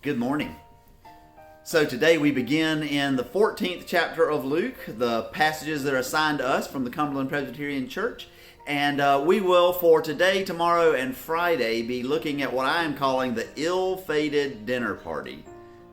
Good morning. So today we begin in the 14th chapter of Luke, the passages that are assigned to us from the Cumberland Presbyterian Church. And we will, for today, tomorrow, and Friday, be looking at what I am calling the ill-fated dinner party.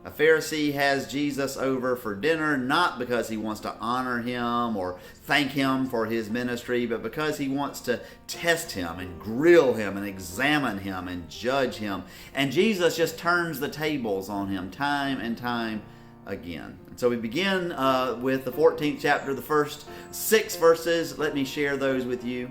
A Pharisee has Jesus over for dinner, not because he wants to honor him or thank him for his ministry, but because he wants to test him and grill him and examine him and judge him. And Jesus just turns the tables on him time and time again. And so we begin with the 14th chapter, the first 6 verses. Let me share those with you.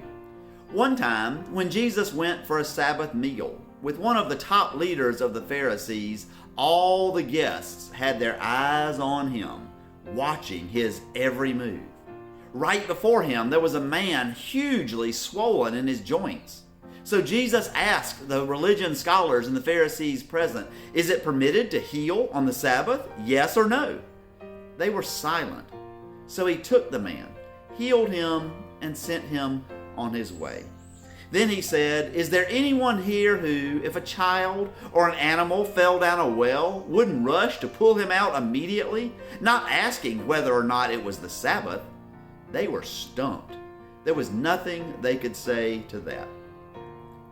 One time, when Jesus went for a Sabbath meal with one of the top leaders of the Pharisees, all the guests had their eyes on him, watching his every move. Right before him, there was a man hugely swollen in his joints. So Jesus asked the religion scholars and the Pharisees present, "Is it permitted to heal on the Sabbath? Yes or no?" They were silent. So he took the man, healed him, and sent him on his way. Then he said, "Is there anyone here who, if a child or an animal fell down a well, wouldn't rush to pull him out immediately, not asking whether or not it was the Sabbath?" They were stumped. There was nothing they could say to that.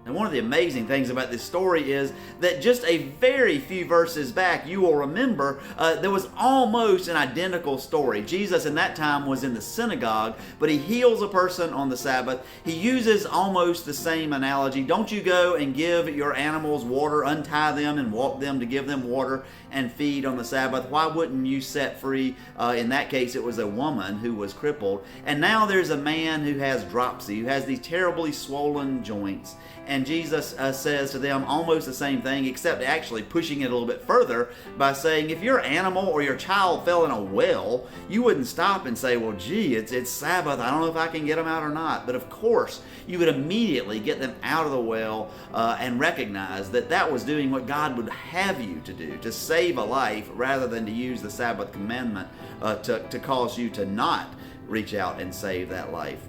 And one of the amazing things about this story is that just a very few verses back, you will remember, there was almost an identical story. Jesus in that time was in the synagogue, but he heals a person on the Sabbath. He uses almost the same analogy. Don't you go and give your animals water, untie them and walk them to give them water and feed on the Sabbath? Why wouldn't you set free? In that case, it was a woman who was crippled. And now there's a man who has dropsy, who has these terribly swollen joints. And Jesus says to them almost the same thing, except actually pushing it a little bit further by saying, if your animal or your child fell in a well, you wouldn't stop and say, well, gee, it's Sabbath. I don't know if I can get them out or not. But of course, you would immediately get them out of the well and recognize that that was doing what God would have you to do, to save a life rather than to use the Sabbath Commandment to cause you to not reach out and save that life.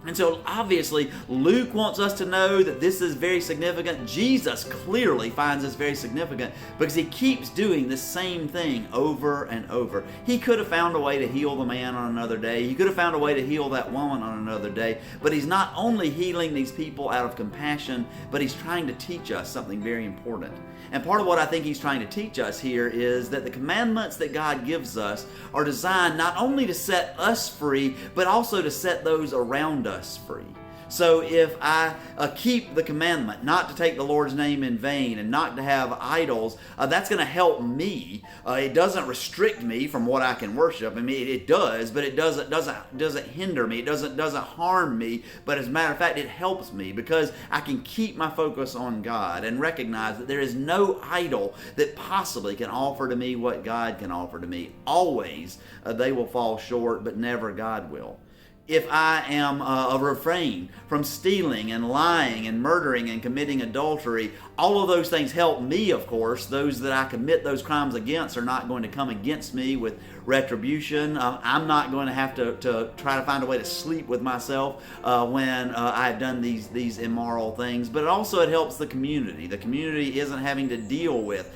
And so obviously Luke wants us to know that this is very significant. Jesus clearly finds this very significant because he keeps doing the same thing over and over. He could have found a way to heal the man on another day. He could have found a way to heal that woman on another day. But he's not only healing these people out of compassion, but he's trying to teach us something very important. And part of what I think he's trying to teach us here is that the commandments that God gives us are designed not only to set us free, but also to set those around us free. So if I keep the commandment not to take the Lord's name in vain and not to have idols, that's going to help me. It doesn't restrict me from what I can worship. I mean, it does, but it doesn't hinder me. It doesn't harm me. But as a matter of fact, it helps me because I can keep my focus on God and recognize that there is no idol that possibly can offer to me what God can offer to me. Always, they will fall short, but never God will. If I am refrain from stealing and lying and murdering and committing adultery, all of those things help me, of course. Those that I commit those crimes against are not going to come against me with retribution. I'm not going to have to try to find a way to sleep with myself when I've done these immoral things. But also it helps the community. The community isn't having to deal with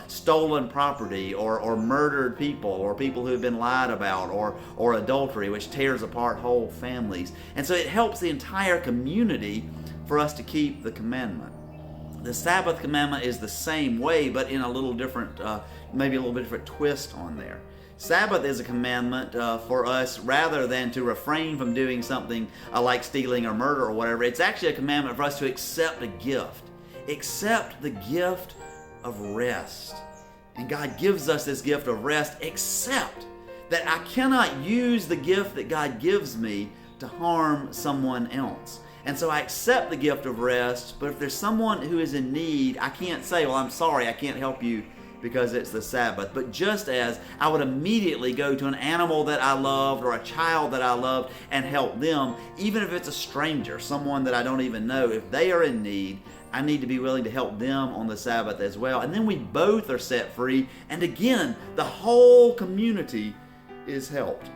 stolen property or murdered people or people who have been lied about or adultery, which tears apart whole families. And so it helps the entire community for us to keep the commandment. The Sabbath commandment is the same way, but in a little different, maybe a little bit different twist on there. Sabbath is a commandment for us rather than to refrain from doing something like stealing or murder or whatever. It's actually a commandment for us to accept a gift. Accept the gift of rest. And God gives us this gift of rest, except that I cannot use the gift that God gives me to harm someone else. And so I accept the gift of rest, but if there's someone who is in need, I can't say, well, I'm sorry, I can't help you because it's the Sabbath. But just as I would immediately go to an animal that I loved or a child that I loved and help them, even if it's a stranger, someone that I don't even know, if they are in need, I need to be willing to help them on the Sabbath as well. And then we both are set free. And again, the whole community is helped.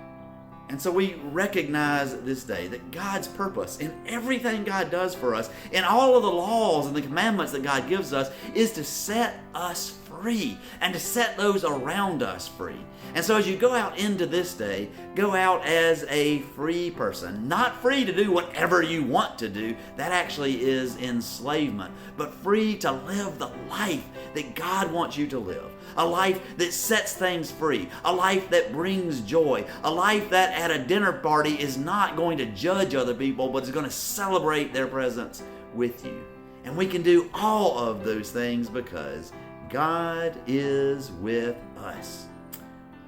And so we recognize this day that God's purpose in everything God does for us, in all of the laws and the commandments that God gives us, is to set us free. free and to set those around us free. And so as you go out into this day, go out as a free person. Not free to do whatever you want to do. That actually is enslavement. But free to live the life that God wants you to live. A life that sets things free. A life that brings joy. A life that at a dinner party is not going to judge other people, but is going to celebrate their presence with you. And we can do all of those things because God is with us.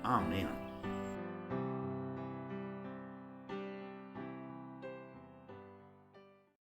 Amen.